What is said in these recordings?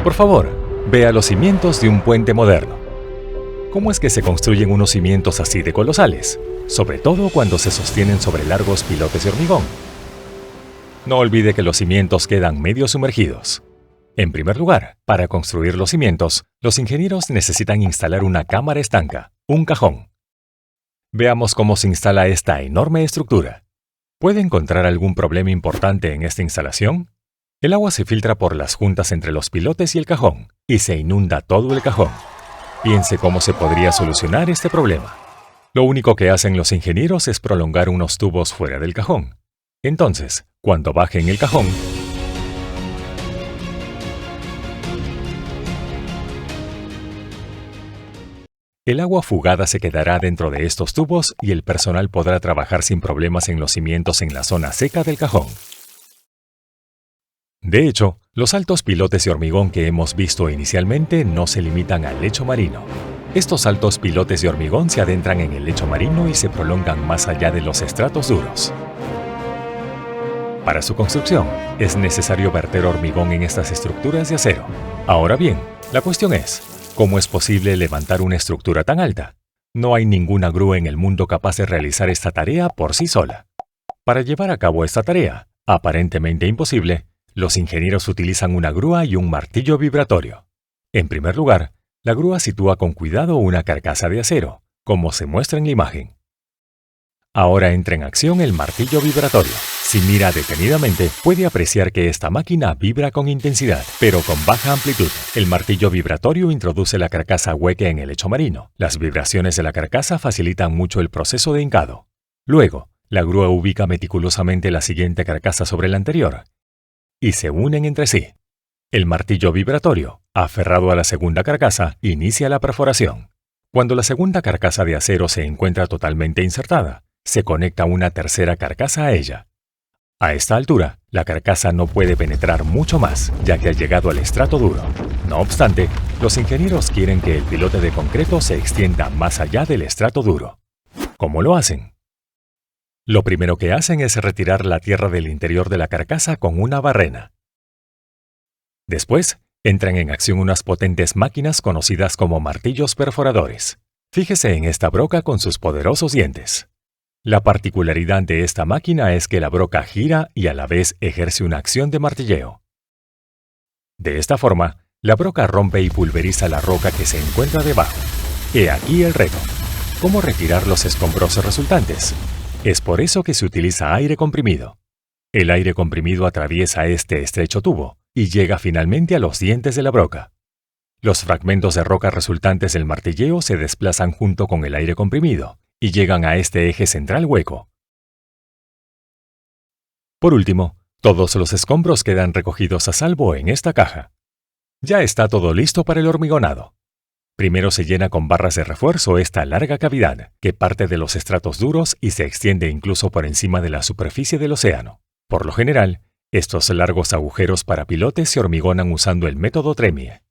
Por favor, vea los cimientos de un puente moderno. ¿Cómo es que se construyen unos cimientos así de colosales? Sobre todo cuando se sostienen sobre largos pilotes de hormigón. No olvide que los cimientos quedan medio sumergidos. En primer lugar, para construir los cimientos, los ingenieros necesitan instalar una cámara estanca, un cajón. Veamos cómo se instala esta enorme estructura. ¿Puede encontrar algún problema importante en esta instalación? El agua se filtra por las juntas entre los pilotes y el cajón, y se inunda todo el cajón. Piense cómo se podría solucionar este problema. Lo único que hacen los ingenieros es prolongar unos tubos fuera del cajón. Entonces, cuando bajen el cajón, el agua fugada se quedará dentro de estos tubos y el personal podrá trabajar sin problemas en los cimientos en la zona seca del cajón. De hecho, los altos pilotes de hormigón que hemos visto inicialmente no se limitan al lecho marino. Estos altos pilotes de hormigón se adentran en el lecho marino y se prolongan más allá de los estratos duros. Para su construcción, es necesario verter hormigón en estas estructuras de acero. Ahora bien, la cuestión es, ¿cómo es posible levantar una estructura tan alta? No hay ninguna grúa en el mundo capaz de realizar esta tarea por sí sola. Para llevar a cabo esta tarea, aparentemente imposible, los ingenieros utilizan una grúa y un martillo vibratorio. En primer lugar, la grúa sitúa con cuidado una carcasa de acero, como se muestra en la imagen. Ahora entra en acción el martillo vibratorio. Si mira detenidamente, puede apreciar que esta máquina vibra con intensidad, pero con baja amplitud. El martillo vibratorio introduce la carcasa hueca en el lecho marino. Las vibraciones de la carcasa facilitan mucho el proceso de hincado. Luego, la grúa ubica meticulosamente la siguiente carcasa sobre la anterior, y se unen entre sí. El martillo vibratorio, aferrado a la segunda carcasa, inicia la perforación. Cuando la segunda carcasa de acero se encuentra totalmente insertada, se conecta una tercera carcasa a ella. A esta altura, la carcasa no puede penetrar mucho más, ya que ha llegado al estrato duro. No obstante, los ingenieros quieren que el pilote de concreto se extienda más allá del estrato duro. ¿Cómo lo hacen? Lo primero que hacen es retirar la tierra del interior de la carcasa con una barrena. Después, entran en acción unas potentes máquinas conocidas como martillos perforadores. Fíjese en esta broca con sus poderosos dientes. La particularidad de esta máquina es que la broca gira y a la vez ejerce una acción de martilleo. De esta forma, la broca rompe y pulveriza la roca que se encuentra debajo. He aquí el reto. ¿Cómo retirar los escombros resultantes? Es por eso que se utiliza aire comprimido. El aire comprimido atraviesa este estrecho tubo y llega finalmente a los dientes de la broca. Los fragmentos de roca resultantes del martilleo se desplazan junto con el aire comprimido y llegan a este eje central hueco. Por último, todos los escombros quedan recogidos a salvo en esta caja. Ya está todo listo para el hormigonado. Primero se llena con barras de refuerzo esta larga cavidad, que parte de los estratos duros y se extiende incluso por encima de la superficie del océano. Por lo general, estos largos agujeros para pilotes se hormigonan usando el método Tremie.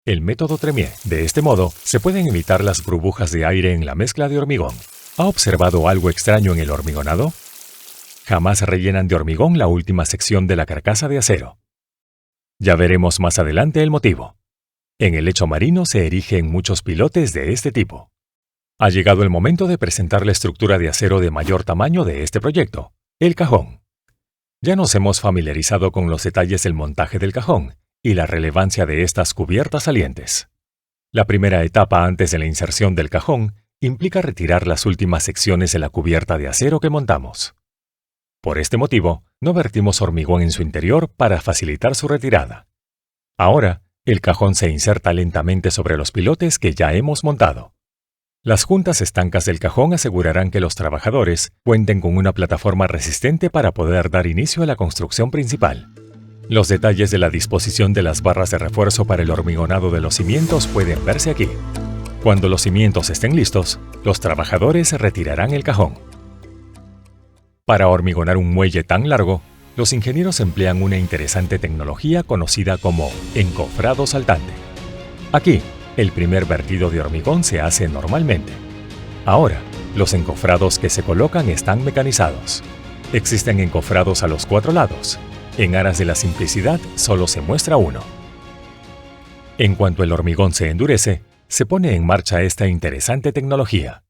El método Tremie, de este modo, se pueden evitar las burbujas de aire en la mezcla de hormigón. ¿Ha observado algo extraño en el hormigonado? Jamás rellenan de hormigón la última sección de la carcasa de acero. Ya veremos más adelante el motivo. En el lecho marino se erigen muchos pilotes de este tipo. Ha llegado el momento de presentar la estructura de acero de mayor tamaño de este proyecto, el cajón. Ya nos hemos familiarizado con los detalles del montaje del cajón y la relevancia de estas cubiertas salientes. La primera etapa antes de la inserción del cajón implica retirar las últimas secciones de la cubierta de acero que montamos. Por este motivo, no vertimos hormigón en su interior para facilitar su retirada. Ahora, el cajón se inserta lentamente sobre los pilotes que ya hemos montado. Las juntas estancas del cajón asegurarán que los trabajadores cuenten con una plataforma resistente para poder dar inicio a la construcción principal. Los detalles de la disposición de las barras de refuerzo para el hormigonado de los cimientos pueden verse aquí. Cuando los cimientos estén listos, los trabajadores retirarán el cajón. Para hormigonar un muelle tan largo, los ingenieros emplean una interesante tecnología conocida como encofrado saltante. Aquí, el primer vertido de hormigón se hace normalmente. Ahora, los encofrados que se colocan están mecanizados. Existen encofrados a los 4 lados. En aras de la simplicidad, solo se muestra uno. En cuanto el hormigón se endurece, se pone en marcha esta interesante tecnología.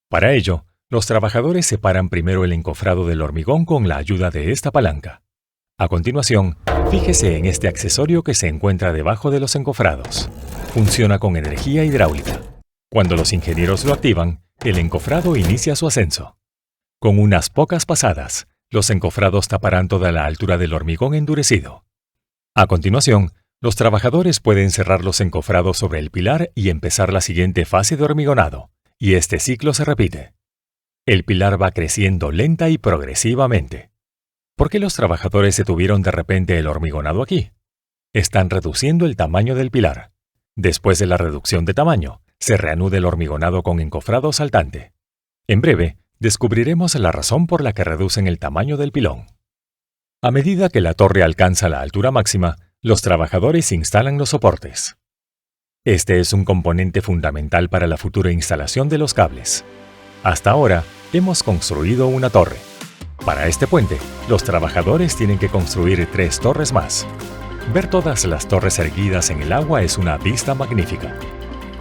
Para ello, los trabajadores separan primero el encofrado del hormigón con la ayuda de esta palanca. A continuación, fíjese en este accesorio que se encuentra debajo de los encofrados. Funciona con energía hidráulica. Cuando los ingenieros lo activan, el encofrado inicia su ascenso. Con unas pocas pasadas, los encofrados taparán toda la altura del hormigón endurecido. A continuación, los trabajadores pueden cerrar los encofrados sobre el pilar y empezar la siguiente fase de hormigonado, y este ciclo se repite. El pilar va creciendo lenta y progresivamente. ¿Por qué los trabajadores detuvieron de repente el hormigonado aquí? Están reduciendo el tamaño del pilar. Después de la reducción de tamaño, se reanuda el hormigonado con encofrado saltante. En breve, descubriremos la razón por la que reducen el tamaño del pilón. A medida que la torre alcanza la altura máxima, los trabajadores instalan los soportes. Este es un componente fundamental para la futura instalación de los cables. Hasta ahora, hemos construido una torre. Para este puente, los trabajadores tienen que construir 3 torres más. Ver todas las torres erguidas en el agua es una vista magnífica.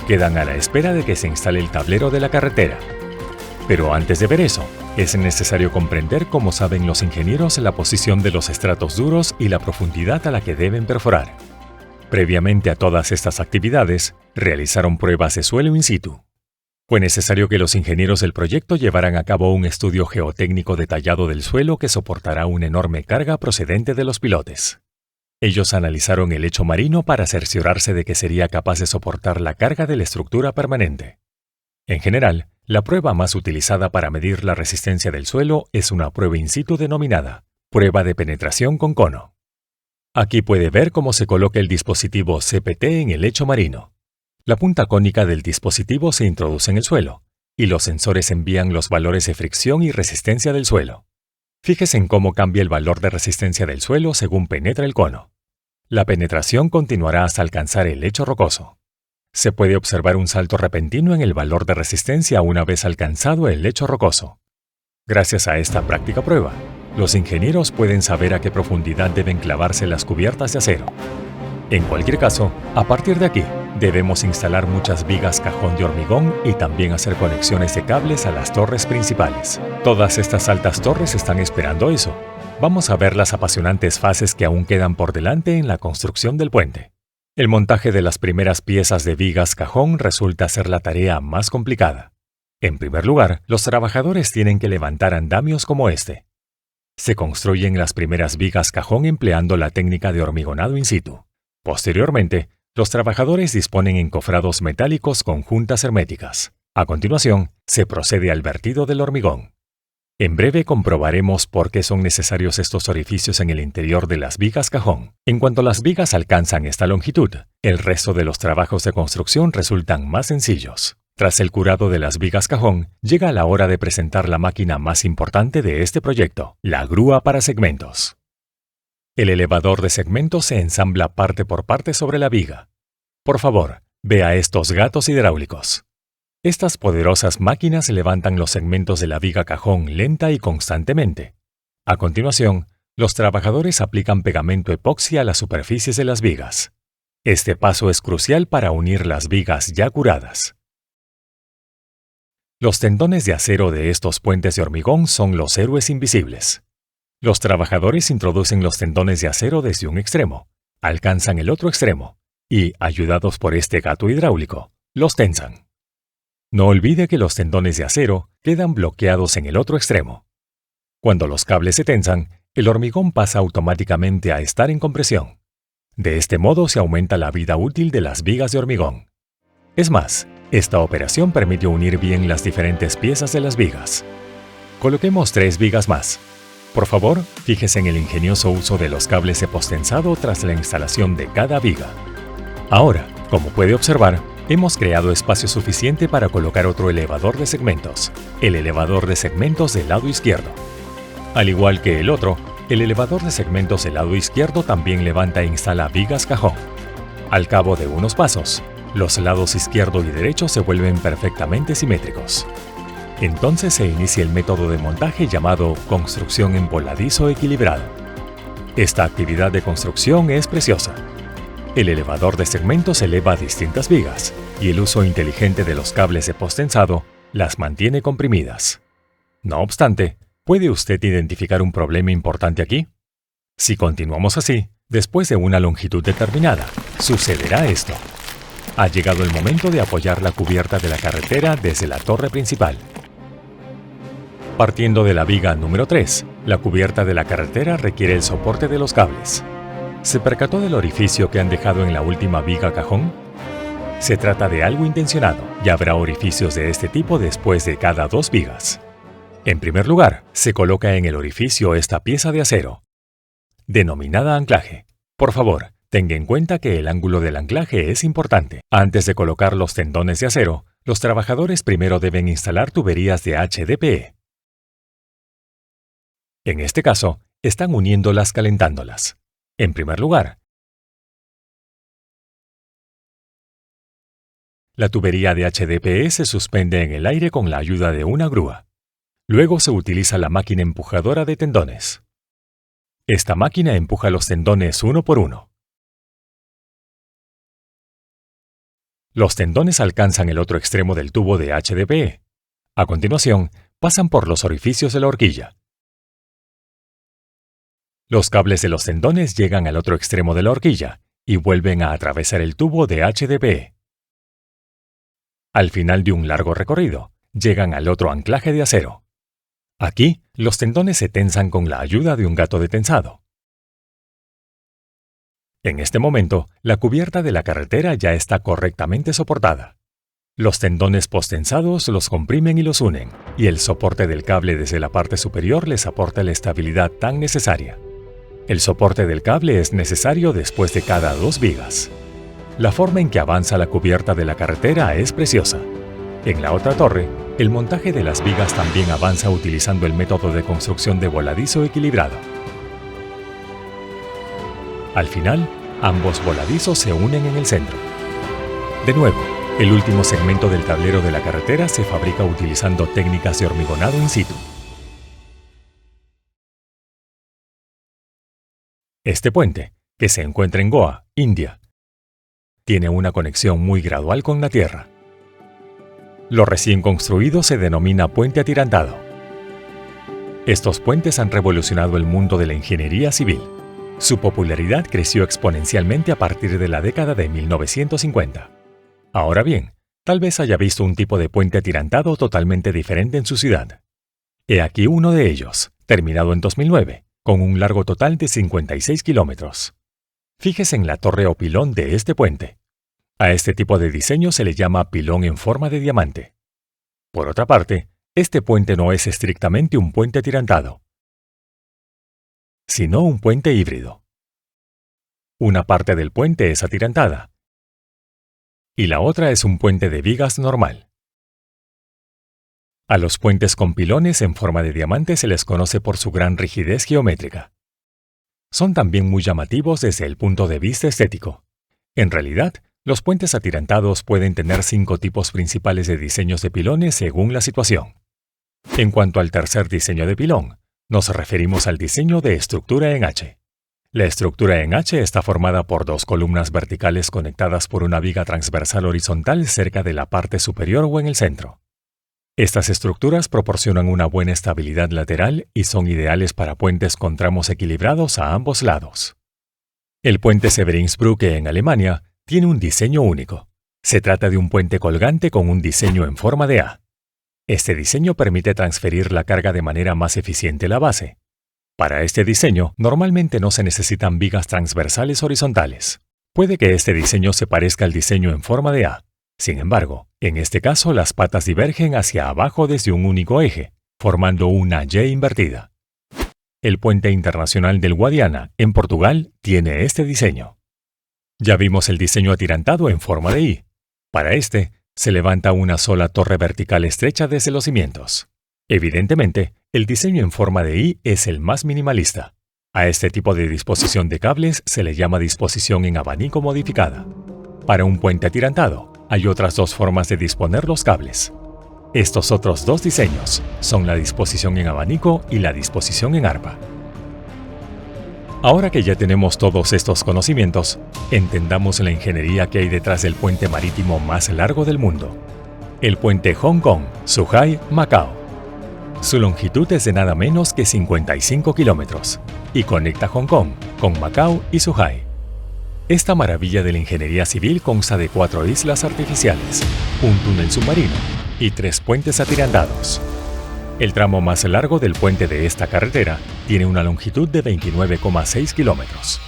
Quedan a la espera de que se instale el tablero de la carretera. Pero antes de ver eso, es necesario comprender cómo saben los ingenieros la posición de los estratos duros y la profundidad a la que deben perforar. Previamente a todas estas actividades, realizaron pruebas de suelo in situ. Fue necesario que los ingenieros del proyecto llevaran a cabo un estudio geotécnico detallado del suelo que soportará una enorme carga procedente de los pilotes. Ellos analizaron el lecho marino para cerciorarse de que sería capaz de soportar la carga de la estructura permanente. En general, la prueba más utilizada para medir la resistencia del suelo es una prueba in situ denominada prueba de penetración con cono. Aquí puede ver cómo se coloca el dispositivo CPT en el lecho marino. La punta cónica del dispositivo se introduce en el suelo, y los sensores envían los valores de fricción y resistencia del suelo. Fíjese en cómo cambia el valor de resistencia del suelo según penetra el cono. La penetración continuará hasta alcanzar el lecho rocoso. Se puede observar un salto repentino en el valor de resistencia una vez alcanzado el lecho rocoso. Gracias a esta práctica prueba, los ingenieros pueden saber a qué profundidad deben clavarse las cubiertas de acero. En cualquier caso, a partir de aquí, debemos instalar muchas vigas cajón de hormigón y también hacer conexiones de cables a las torres principales. Todas estas altas torres están esperando eso. Vamos a ver las apasionantes fases que aún quedan por delante en la construcción del puente. El montaje de las primeras piezas de vigas cajón resulta ser la tarea más complicada. En primer lugar, los trabajadores tienen que levantar andamios como este. Se construyen las primeras vigas cajón empleando la técnica de hormigonado in situ. Posteriormente, los trabajadores disponen encofrados metálicos con juntas herméticas. A continuación, se procede al vertido del hormigón. En breve comprobaremos por qué son necesarios estos orificios en el interior de las vigas cajón. En cuanto las vigas alcanzan esta longitud, el resto de los trabajos de construcción resultan más sencillos. Tras el curado de las vigas cajón, llega la hora de presentar la máquina más importante de este proyecto, la grúa para segmentos. El elevador de segmentos se ensambla parte por parte sobre la viga. Por favor, vea estos gatos hidráulicos. Estas poderosas máquinas levantan los segmentos de la viga cajón lenta y constantemente. A continuación, los trabajadores aplican pegamento epoxi a las superficies de las vigas. Este paso es crucial para unir las vigas ya curadas. Los tendones de acero de estos puentes de hormigón son los héroes invisibles. Los trabajadores introducen los tendones de acero desde un extremo, alcanzan el otro extremo y, ayudados por este gato hidráulico, los tensan. No olvide que los tendones de acero quedan bloqueados en el otro extremo. Cuando los cables se tensan, el hormigón pasa automáticamente a estar en compresión. De este modo se aumenta la vida útil de las vigas de hormigón. Es más, esta operación permite unir bien las diferentes piezas de las vigas. Coloquemos 3 vigas más. Por favor, fíjese en el ingenioso uso de los cables de postensado tras la instalación de cada viga. Ahora, como puede observar, hemos creado espacio suficiente para colocar otro elevador de segmentos, el elevador de segmentos del lado izquierdo. Al igual que el otro, el elevador de segmentos del lado izquierdo también levanta e instala vigas cajón. Al cabo de unos pasos, los lados izquierdo y derecho se vuelven perfectamente simétricos. Entonces se inicia el método de montaje llamado construcción en voladizo equilibrado. Esta actividad de construcción es preciosa. El elevador de segmentos eleva distintas vigas y el uso inteligente de los cables de posttensado las mantiene comprimidas. No obstante, ¿puede usted identificar un problema importante aquí? Si continuamos así, después de una longitud determinada, sucederá esto. Ha llegado el momento de apoyar la cubierta de la carretera desde la torre principal. Partiendo de la viga número 3, la cubierta de la carretera requiere el soporte de los cables. ¿Se percató del orificio que han dejado en la última viga cajón? Se trata de algo intencionado y habrá orificios de este tipo después de cada 2 vigas. En primer lugar, se coloca en el orificio esta pieza de acero, denominada anclaje. Por favor, tenga en cuenta que el ángulo del anclaje es importante. Antes de colocar los tendones de acero, los trabajadores primero deben instalar tuberías de HDPE. En este caso, están uniéndolas calentándolas. En primer lugar, la tubería de HDPE se suspende en el aire con la ayuda de una grúa. Luego se utiliza la máquina empujadora de tendones. Esta máquina empuja los tendones uno por uno. Los tendones alcanzan el otro extremo del tubo de HDPE. A continuación, pasan por los orificios de la horquilla. Los cables de los tendones llegan al otro extremo de la horquilla y vuelven a atravesar el tubo de HDPE. Al final de un largo recorrido, llegan al otro anclaje de acero. Aquí, los tendones se tensan con la ayuda de un gato de tensado. En este momento, la cubierta de la carretera ya está correctamente soportada. Los tendones posttensados los comprimen y los unen, y el soporte del cable desde la parte superior les aporta la estabilidad tan necesaria. El soporte del cable es necesario después de cada 2 vigas. La forma en que avanza la cubierta de la carretera es preciosa. En la otra torre, el montaje de las vigas también avanza utilizando el método de construcción de voladizo equilibrado. Al final, ambos voladizos se unen en el centro. De nuevo, el último segmento del tablero de la carretera se fabrica utilizando técnicas de hormigonado in situ. Este puente, que se encuentra en Goa, India, tiene una conexión muy gradual con la tierra. Lo recién construido se denomina puente atirantado. Estos puentes han revolucionado el mundo de la ingeniería civil. Su popularidad creció exponencialmente a partir de la década de 1950. Ahora bien, tal vez haya visto un tipo de puente atirantado totalmente diferente en su ciudad. He aquí uno de ellos, terminado en 2009, con un largo total de 56 kilómetros. Fíjese en la torre o pilón de este puente. A este tipo de diseño se le llama pilón en forma de diamante. Por otra parte, este puente no es estrictamente un puente atirantado, sino un puente híbrido. Una parte del puente es atirantada y la otra es un puente de vigas normal. A los puentes con pilones en forma de diamante se les conoce por su gran rigidez geométrica. Son también muy llamativos desde el punto de vista estético. En realidad, los puentes atirantados pueden tener 5 tipos principales de diseños de pilones según la situación. En cuanto al tercer diseño de pilón, nos referimos al diseño de estructura en H. La estructura en H está formada por 2 columnas verticales conectadas por una viga transversal horizontal cerca de la parte superior o en el centro. Estas estructuras proporcionan una buena estabilidad lateral y son ideales para puentes con tramos equilibrados a ambos lados. El puente Severinsbrücke en Alemania tiene un diseño único. Se trata de un puente colgante con un diseño en forma de A. Este diseño permite transferir la carga de manera más eficiente a la base. Para este diseño, normalmente no se necesitan vigas transversales horizontales. Puede que este diseño se parezca al diseño en forma de A. Sin embargo, en este caso las patas divergen hacia abajo desde un único eje, formando una Y invertida. El puente internacional del Guadiana, en Portugal, tiene este diseño. Ya vimos el diseño atirantado en forma de I. Para este, se levanta una sola torre vertical estrecha desde los cimientos. Evidentemente, el diseño en forma de I es el más minimalista. A este tipo de disposición de cables se le llama disposición en abanico modificada. Para un puente atirantado, hay otras 2 formas de disponer los cables. Estos otros 2 diseños son la disposición en abanico y la disposición en arpa. Ahora que ya tenemos todos estos conocimientos, entendamos la ingeniería que hay detrás del puente marítimo más largo del mundo, el puente Hong Kong-Zhuhai-Macao. Su longitud es de nada menos que 55 kilómetros y conecta Hong Kong con Macao y Zhuhai. Esta maravilla de la ingeniería civil consta de 4 islas artificiales, un túnel submarino y 3 puentes atirantados. El tramo más largo del puente de esta carretera tiene una longitud de 29,6 kilómetros.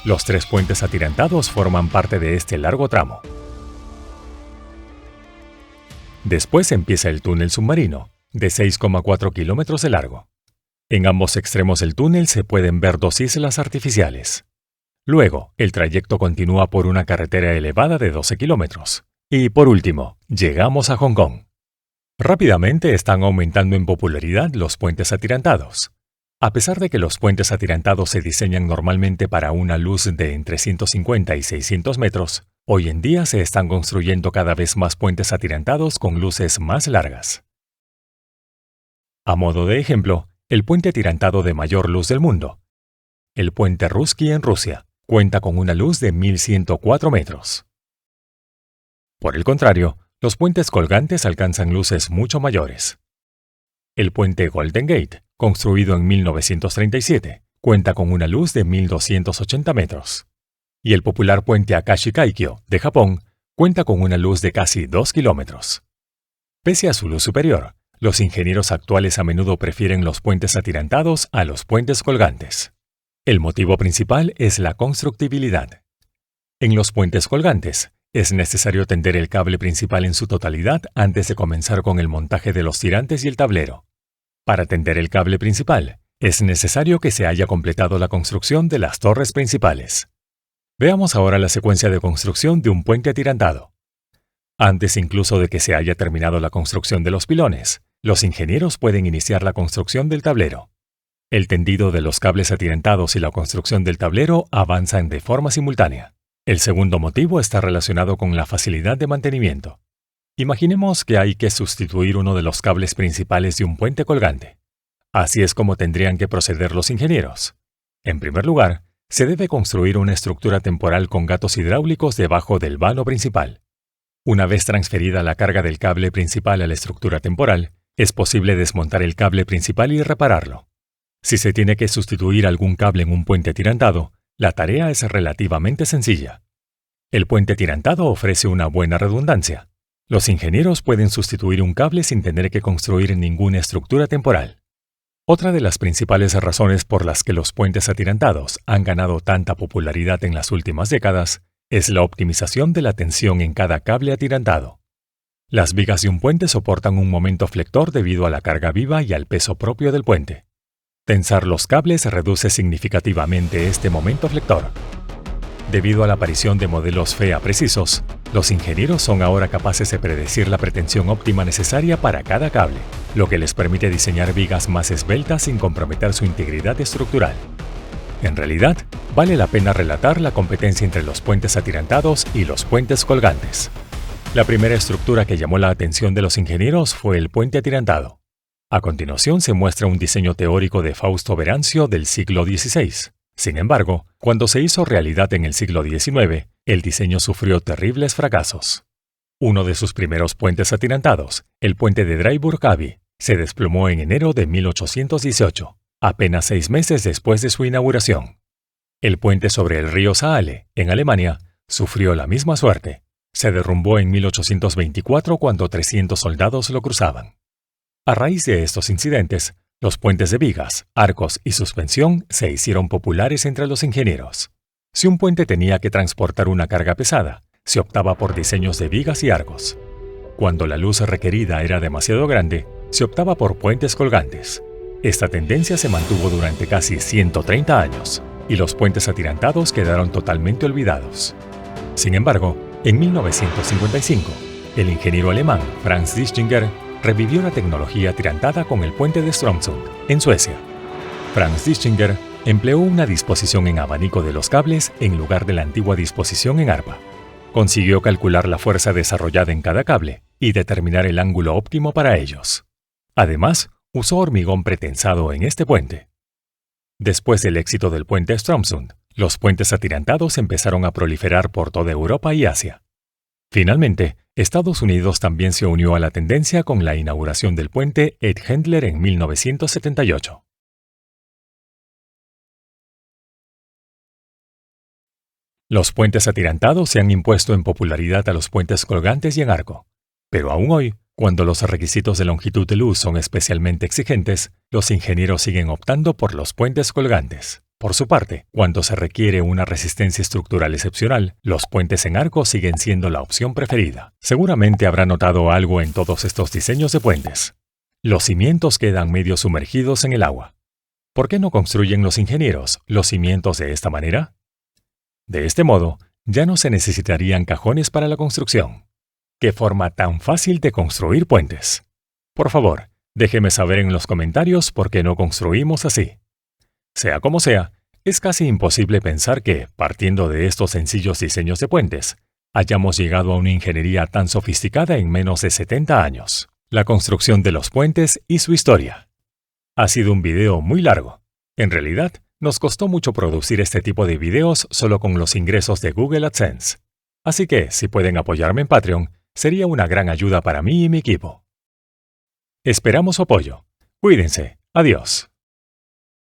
Los 3 puentes atirantados forman parte de este largo tramo. Después empieza el túnel submarino, de 6,4 kilómetros de largo. En ambos extremos del túnel se pueden ver 2 islas artificiales. Luego, el trayecto continúa por una carretera elevada de 12 kilómetros. Y por último, llegamos a Hong Kong. Rápidamente están aumentando en popularidad los puentes atirantados. A pesar de que los puentes atirantados se diseñan normalmente para una luz de entre 150 y 600 metros, hoy en día se están construyendo cada vez más puentes atirantados con luces más largas. A modo de ejemplo, el puente atirantado de mayor luz del mundo, el puente Russky en Rusia, cuenta con una luz de 1104 metros. Por el contrario, los puentes colgantes alcanzan luces mucho mayores. El puente Golden Gate, construido en 1937, cuenta con una luz de 1280 metros. Y el popular puente Akashi Kaikyo, de Japón, cuenta con una luz de casi 2 kilómetros. Pese a su luz superior, los ingenieros actuales a menudo prefieren los puentes atirantados a los puentes colgantes. El motivo principal es la constructibilidad. En los puentes colgantes, es necesario tender el cable principal en su totalidad antes de comenzar con el montaje de los tirantes y el tablero. Para tender el cable principal, es necesario que se haya completado la construcción de las torres principales. Veamos ahora la secuencia de construcción de un puente atirantado. Antes incluso de que se haya terminado la construcción de los pilones, los ingenieros pueden iniciar la construcción del tablero. El tendido de los cables atirantados y la construcción del tablero avanzan de forma simultánea. El segundo motivo está relacionado con la facilidad de mantenimiento. Imaginemos que hay que sustituir uno de los cables principales de un puente colgante. Así es como tendrían que proceder los ingenieros. En primer lugar, se debe construir una estructura temporal con gatos hidráulicos debajo del vano principal. Una vez transferida la carga del cable principal a la estructura temporal, es posible desmontar el cable principal y repararlo. Si se tiene que sustituir algún cable en un puente atirantado, la tarea es relativamente sencilla. El puente atirantado ofrece una buena redundancia. Los ingenieros pueden sustituir un cable sin tener que construir ninguna estructura temporal. Otra de las principales razones por las que los puentes atirantados han ganado tanta popularidad en las últimas décadas es la optimización de la tensión en cada cable atirantado. Las vigas de un puente soportan un momento flector debido a la carga viva y al peso propio del puente. Tensar los cables reduce significativamente este momento flector. Debido a la aparición de modelos FEA precisos, los ingenieros son ahora capaces de predecir la pretensión óptima necesaria para cada cable, lo que les permite diseñar vigas más esbeltas sin comprometer su integridad estructural. En realidad, vale la pena relatar la competencia entre los puentes atirantados y los puentes colgantes. La primera estructura que llamó la atención de los ingenieros fue el puente atirantado. A continuación se muestra un diseño teórico de Fausto Verancio del siglo XVI. Sin embargo, cuando se hizo realidad en el siglo XIX, el diseño sufrió terribles fracasos. Uno de sus primeros puentes atirantados, el puente de Dreiburg Abbey, se desplomó en enero de 1818, apenas 6 meses después de su inauguración. El puente sobre el río Saale, en Alemania, sufrió la misma suerte. Se derrumbó en 1824 cuando 300 soldados lo cruzaban. A raíz de estos incidentes, los puentes de vigas, arcos y suspensión se hicieron populares entre los ingenieros. Si un puente tenía que transportar una carga pesada, se optaba por diseños de vigas y arcos. Cuando la luz requerida era demasiado grande, se optaba por puentes colgantes. Esta tendencia se mantuvo durante casi 130 años, y los puentes atirantados quedaron totalmente olvidados. Sin embargo, en 1955, el ingeniero alemán Franz Dischinger revivió la tecnología atirantada con el puente de Strömsund, en Suecia. Franz Dischinger empleó una disposición en abanico de los cables en lugar de la antigua disposición en arpa. Consiguió calcular la fuerza desarrollada en cada cable y determinar el ángulo óptimo para ellos. Además, usó hormigón pretensado en este puente. Después del éxito del puente Strömsund, los puentes atirantados empezaron a proliferar por toda Europa y Asia. Finalmente, Estados Unidos también se unió a la tendencia con la inauguración del puente Ed Hendler en 1978. Los puentes atirantados se han impuesto en popularidad a los puentes colgantes y en arco. Pero aún hoy, cuando los requisitos de longitud de luz son especialmente exigentes, los ingenieros siguen optando por los puentes colgantes. Por su parte, cuando se requiere una resistencia estructural excepcional, los puentes en arco siguen siendo la opción preferida. Seguramente habrá notado algo en todos estos diseños de puentes. Los cimientos quedan medio sumergidos en el agua. ¿Por qué no construyen los ingenieros los cimientos de esta manera? De este modo, ya no se necesitarían cajones para la construcción. ¡Qué forma tan fácil de construir puentes! Por favor, déjeme saber en los comentarios por qué no construimos así. Sea como sea, es casi imposible pensar que, partiendo de estos sencillos diseños de puentes, hayamos llegado a una ingeniería tan sofisticada en menos de 70 años. La construcción de los puentes y su historia. Ha sido un video muy largo. En realidad, nos costó mucho producir este tipo de videos solo con los ingresos de Google AdSense. Así que, si pueden apoyarme en Patreon, sería una gran ayuda para mí y mi equipo. Esperamos su apoyo. Cuídense. Adiós.